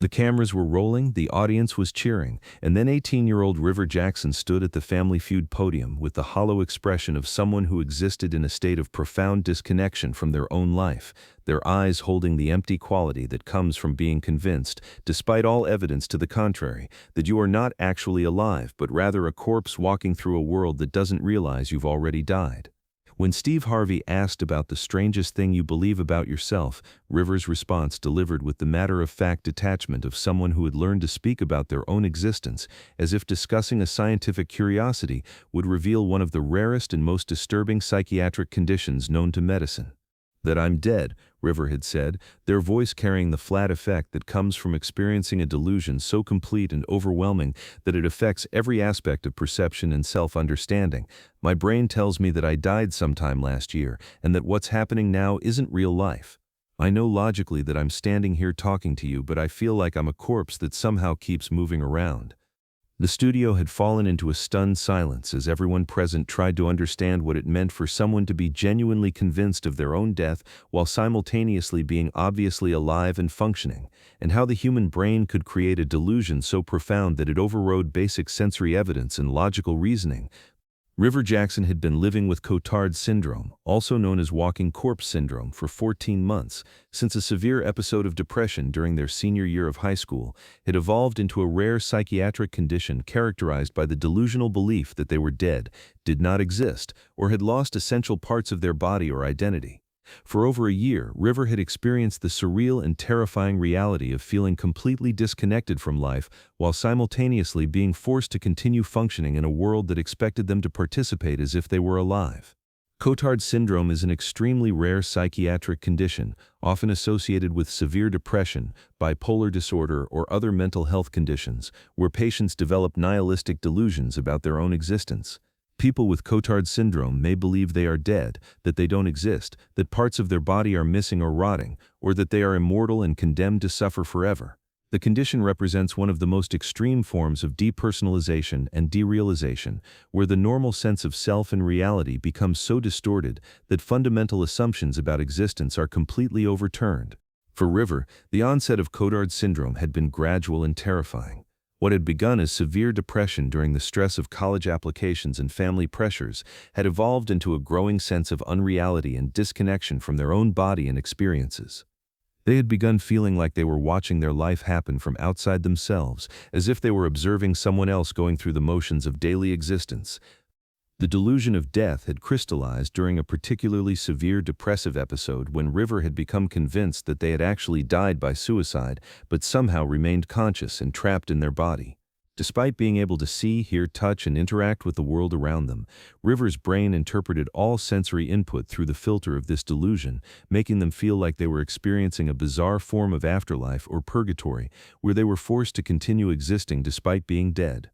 The cameras were rolling, the audience was cheering, and then 18-year-old River Jackson stood at the Family Feud podium with the hollow expression of someone who existed in a state of profound disconnection from their own life, their eyes holding the empty quality that comes from being convinced, despite all evidence to the contrary, that you are not actually alive but rather a corpse walking through a world that doesn't realize you've already died. When Steve Harvey asked about the strangest thing you believe about yourself, River's response delivered with the matter-of-fact detachment of someone who had learned to speak about their own existence, as if discussing a scientific curiosity would reveal one of the rarest and most disturbing psychiatric conditions known to medicine. "That I'm dead," River had said, their voice carrying the flat effect that comes from experiencing a delusion so complete and overwhelming that it affects every aspect of perception and self-understanding. "My brain tells me that I died sometime last year, and that what's happening now isn't real life. I know logically that I'm standing here talking to you, but I feel like I'm a corpse that somehow keeps moving around." The studio had fallen into a stunned silence as everyone present tried to understand what it meant for someone to be genuinely convinced of their own death while simultaneously being obviously alive and functioning, and how the human brain could create a delusion so profound that it overrode basic sensory evidence and logical reasoning. River Jackson had been living with Cotard syndrome, also known as walking corpse syndrome, for 14 months, since a severe episode of depression during their senior year of high school had evolved into a rare psychiatric condition characterized by the delusional belief that they were dead, did not exist, or had lost essential parts of their body or identity. For over a year, River had experienced the surreal and terrifying reality of feeling completely disconnected from life while simultaneously being forced to continue functioning in a world that expected them to participate as if they were alive. Cotard syndrome is an extremely rare psychiatric condition, often associated with severe depression, bipolar disorder, or other mental health conditions, where patients develop nihilistic delusions about their own existence. People with Cotard syndrome may believe they are dead, that they don't exist, that parts of their body are missing or rotting, or that they are immortal and condemned to suffer forever. The condition represents one of the most extreme forms of depersonalization and derealization, where the normal sense of self and reality becomes so distorted that fundamental assumptions about existence are completely overturned. For River, the onset of Cotard syndrome had been gradual and terrifying. What had begun as severe depression during the stress of college applications and family pressures had evolved into a growing sense of unreality and disconnection from their own body and experiences. They had begun feeling like they were watching their life happen from outside themselves, as if they were observing someone else going through the motions of daily existence. The delusion of death had crystallized during a particularly severe depressive episode when River had become convinced that they had actually died by suicide, but somehow remained conscious and trapped in their body. Despite being able to see, hear, touch, and interact with the world around them, River's brain interpreted all sensory input through the filter of this delusion, making them feel like they were experiencing a bizarre form of afterlife or purgatory, where they were forced to continue existing despite being dead.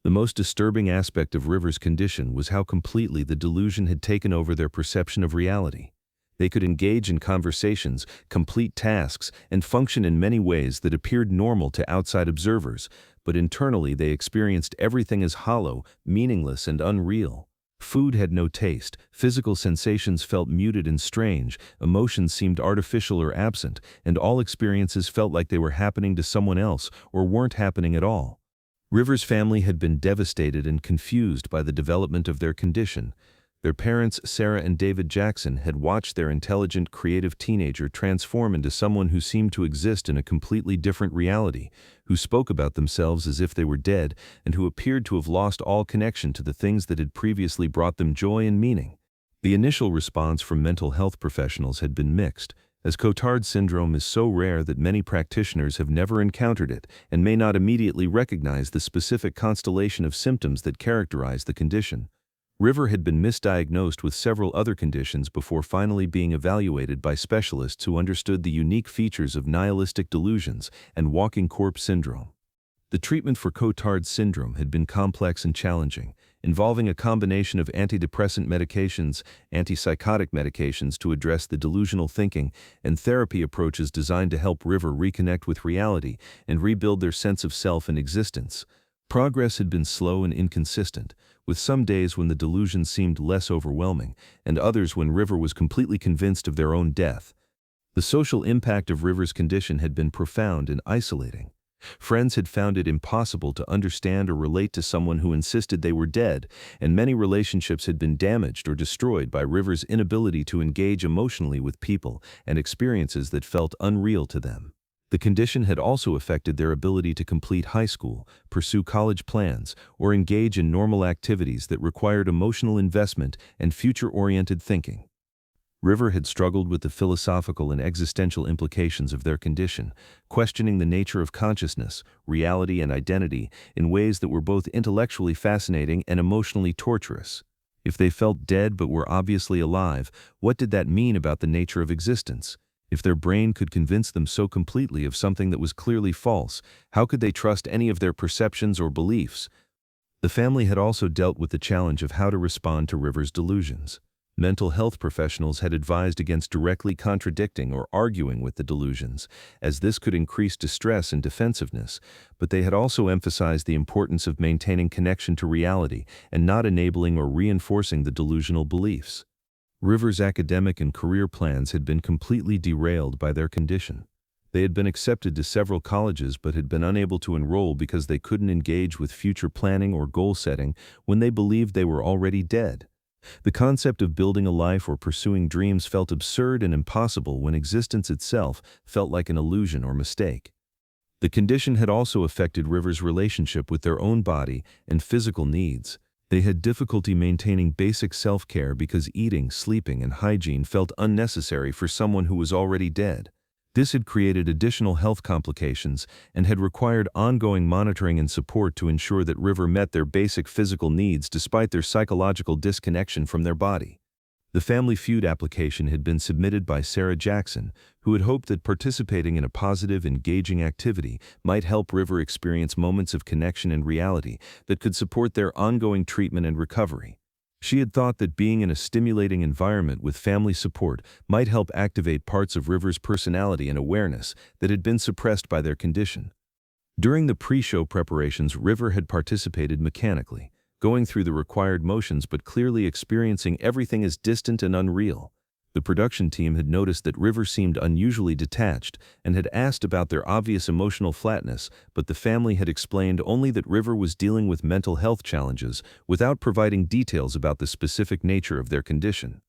The most disturbing aspect of River's condition was how completely the delusion had taken over their perception of reality. They could engage in conversations, complete tasks, and function in many ways that appeared normal to outside observers, but internally they experienced everything as hollow, meaningless, and unreal. Food had no taste, physical sensations felt muted and strange, emotions seemed artificial or absent, and all experiences felt like they were happening to someone else or weren't happening at all. River's family had been devastated and confused by the development of their condition. Their parents, Sarah and David Jackson, had watched their intelligent, creative teenager transform into someone who seemed to exist in a completely different reality, who spoke about themselves as if they were dead, and who appeared to have lost all connection to the things that had previously brought them joy and meaning. The initial response from mental health professionals had been mixed, as Cotard syndrome is so rare that many practitioners have never encountered it and may not immediately recognize the specific constellation of symptoms that characterize the condition. River had been misdiagnosed with several other conditions before finally being evaluated by specialists who understood the unique features of nihilistic delusions and walking corpse syndrome. The treatment for Cotard syndrome had been complex and challenging, involving a combination of antidepressant medications, antipsychotic medications to address the delusional thinking, and therapy approaches designed to help River reconnect with reality and rebuild their sense of self and existence. Progress had been slow and inconsistent, with some days when the delusion seemed less overwhelming, and others when River was completely convinced of their own death. The social impact of River's condition had been profound and isolating. Friends had found it impossible to understand or relate to someone who insisted they were dead, and many relationships had been damaged or destroyed by River's inability to engage emotionally with people and experiences that felt unreal to them. The condition had also affected their ability to complete high school, pursue college plans, or engage in normal activities that required emotional investment and future-oriented thinking. River had struggled with the philosophical and existential implications of their condition, questioning the nature of consciousness, reality, and identity in ways that were both intellectually fascinating and emotionally torturous. If they felt dead but were obviously alive, what did that mean about the nature of existence? If their brain could convince them so completely of something that was clearly false, how could they trust any of their perceptions or beliefs? The family had also dealt with the challenge of how to respond to River's delusions. Mental health professionals had advised against directly contradicting or arguing with the delusions, as this could increase distress and defensiveness, but they had also emphasized the importance of maintaining connection to reality and not enabling or reinforcing the delusional beliefs. River's academic and career plans had been completely derailed by their condition. They had been accepted to several colleges but had been unable to enroll because they couldn't engage with future planning or goal setting when they believed they were already dead. The concept of building a life or pursuing dreams felt absurd and impossible when existence itself felt like an illusion or mistake. The condition had also affected River's relationship with their own body and physical needs. They had difficulty maintaining basic self-care because eating, sleeping, and hygiene felt unnecessary for someone who was already dead. This had created additional health complications and had required ongoing monitoring and support to ensure that River met their basic physical needs despite their psychological disconnection from their body. The Family Feud application had been submitted by Sarah Jackson, who had hoped that participating in a positive, engaging activity might help River experience moments of connection and reality that could support their ongoing treatment and recovery. She had thought that being in a stimulating environment with family support might help activate parts of River's personality and awareness that had been suppressed by their condition. During the pre-show preparations, River had participated mechanically, going through the required motions but clearly experiencing everything as distant and unreal. The production team had noticed that River seemed unusually detached and had asked about their obvious emotional flatness, but the family had explained only that River was dealing with mental health challenges without providing details about the specific nature of their condition.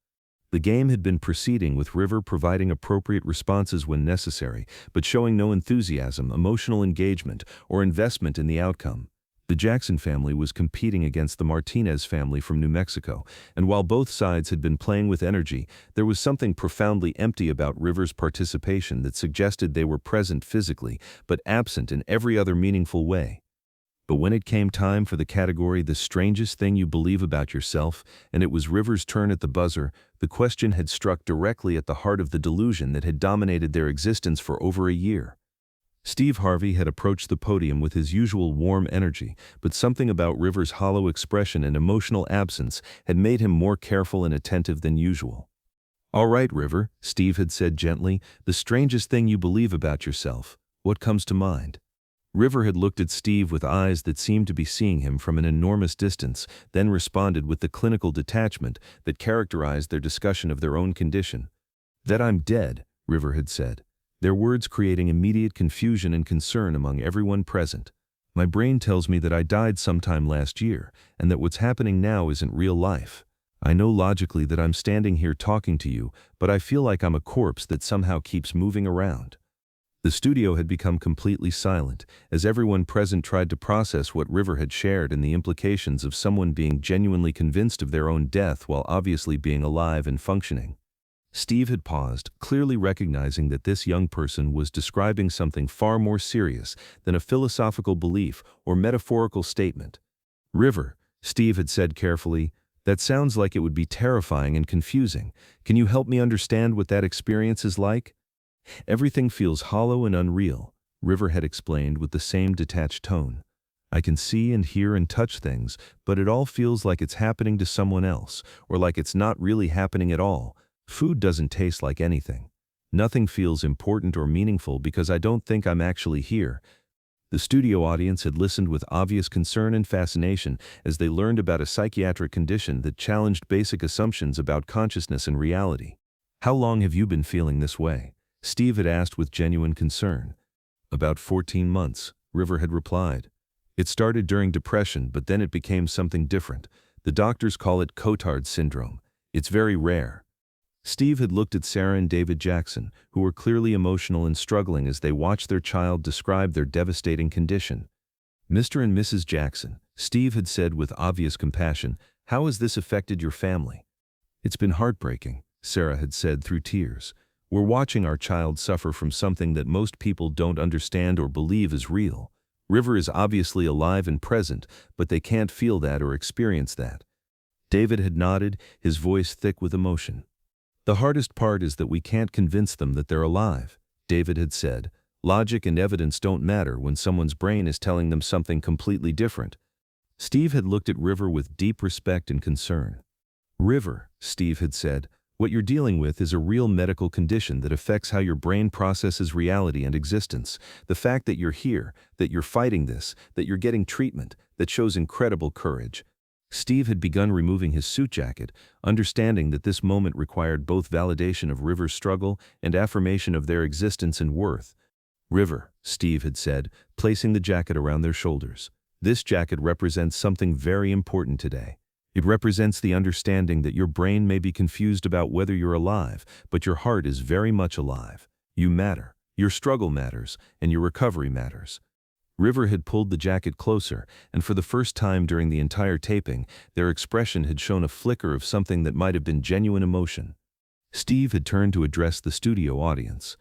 The game had been proceeding with River providing appropriate responses when necessary, but showing no enthusiasm, emotional engagement, or investment in the outcome. The Jackson family was competing against the Martinez family from New Mexico, and while both sides had been playing with energy, there was something profoundly empty about River's participation that suggested they were present physically, but absent in every other meaningful way. But when it came time for the category "The Strangest Thing You Believe About Yourself," and it was River's turn at the buzzer, the question had struck directly at the heart of the delusion that had dominated their existence for over a year. Steve Harvey had approached the podium with his usual warm energy, but something about River's hollow expression and emotional absence had made him more careful and attentive than usual. "All right, River," Steve had said gently, "the strangest thing you believe about yourself. What comes to mind?" River had looked at Steve with eyes that seemed to be seeing him from an enormous distance, then responded with the clinical detachment that characterized their discussion of their own condition. "That I'm dead," River had said, their words creating immediate confusion and concern among everyone present. "My brain tells me that I died sometime last year, and that what's happening now isn't real life. I know logically that I'm standing here talking to you, but I feel like I'm a corpse that somehow keeps moving around." The studio had become completely silent, as everyone present tried to process what River had shared and the implications of someone being genuinely convinced of their own death while obviously being alive and functioning. Steve had paused, clearly recognizing that this young person was describing something far more serious than a philosophical belief or metaphorical statement. "River," Steve had said carefully, "that sounds like it would be terrifying and confusing. Can you help me understand what that experience is like?" "Everything feels hollow and unreal," River had explained with the same detached tone. "I can see and hear and touch things, but it all feels like it's happening to someone else, or like it's not really happening at all. Food doesn't taste like anything. Nothing feels important or meaningful because I don't think I'm actually here." The studio audience had listened with obvious concern and fascination as they learned about a psychiatric condition that challenged basic assumptions about consciousness and reality. "How long have you been feeling this way?" Steve had asked with genuine concern. About 14 months, River had replied. It started during depression, but then it became something different. The doctors call it Cotard syndrome. It's very rare. Steve had looked at Sarah and David Jackson, who were clearly emotional and struggling as they watched their child describe their devastating condition. Mr. and Mrs. Jackson, Steve had said with obvious compassion, how has this affected your family? It's been heartbreaking, Sarah had said through tears. We're watching our child suffer from something that most people don't understand or believe is real. River is obviously alive and present, but they can't feel that or experience that. David had nodded, his voice thick with emotion. The hardest part is that we can't convince them that they're alive, David had said. Logic and evidence don't matter when someone's brain is telling them something completely different. Steve had looked at River with deep respect and concern. River, Steve had said, what you're dealing with is a real medical condition that affects how your brain processes reality and existence. The fact that you're here, that you're fighting this, that you're getting treatment, that shows incredible courage. Steve had begun removing his suit jacket, understanding that this moment required both validation of River's struggle and affirmation of their existence and worth. River, Steve had said, placing the jacket around their shoulders. This jacket represents something very important today. It represents the understanding that your brain may be confused about whether you're alive, but your heart is very much alive. You matter. Your struggle matters, and your recovery matters. River had pulled the jacket closer, and for the first time during the entire taping, their expression had shown a flicker of something that might have been genuine emotion. Steve had turned to address the studio audience.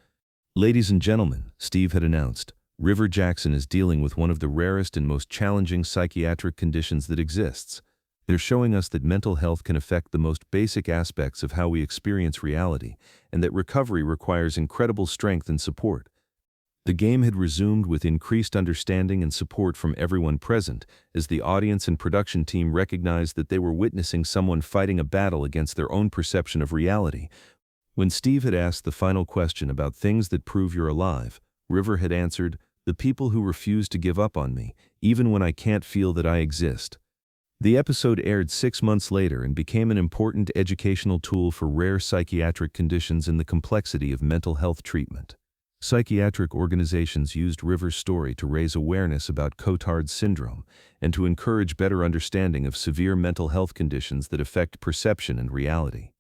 Ladies and gentlemen, Steve had announced, River Jackson is dealing with one of the rarest and most challenging psychiatric conditions that exists. They're showing us that mental health can affect the most basic aspects of how we experience reality, and that recovery requires incredible strength and support. The game had resumed with increased understanding and support from everyone present, as the audience and production team recognized that they were witnessing someone fighting a battle against their own perception of reality. When Steve had asked the final question about things that prove you're alive, River had answered, the people who refuse to give up on me, even when I can't feel that I exist. The episode aired 6 months later and became an important educational tool for rare psychiatric conditions and the complexity of mental health treatment. Psychiatric organizations used River's story to raise awareness about Cotard syndrome and to encourage better understanding of severe mental health conditions that affect perception and reality.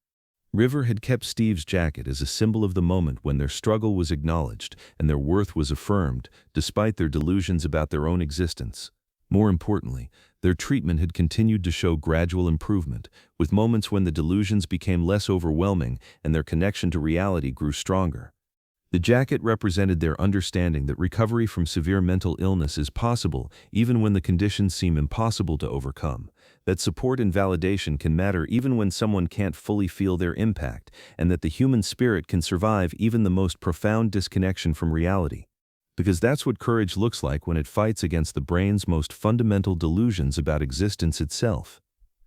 River had kept Steve's jacket as a symbol of the moment when their struggle was acknowledged and their worth was affirmed, despite their delusions about their own existence. More importantly, their treatment had continued to show gradual improvement, with moments when the delusions became less overwhelming and their connection to reality grew stronger. The jacket represented their understanding that recovery from severe mental illness is possible even when the conditions seem impossible to overcome, that support and validation can matter even when someone can't fully feel their impact, and that the human spirit can survive even the most profound disconnection from reality. Because that's what courage looks like when it fights against the brain's most fundamental delusions about existence itself.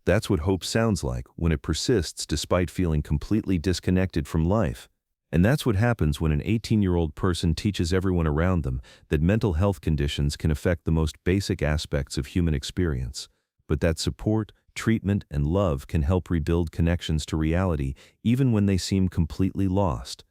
That's what hope sounds like when it persists despite feeling completely disconnected from life. And that's what happens when an 18-year-old person teaches everyone around them that mental health conditions can affect the most basic aspects of human experience, but that support, treatment, and love can help rebuild connections to reality even when they seem completely lost.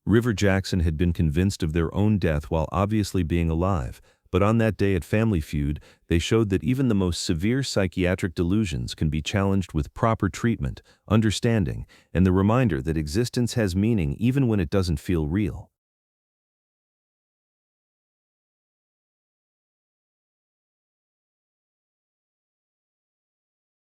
River Jackson had been convinced of their own death while obviously being alive, but on that day at Family Feud, they showed that even the most severe psychiatric delusions can be challenged with proper treatment, understanding, and the reminder that existence has meaning even when it doesn't feel real.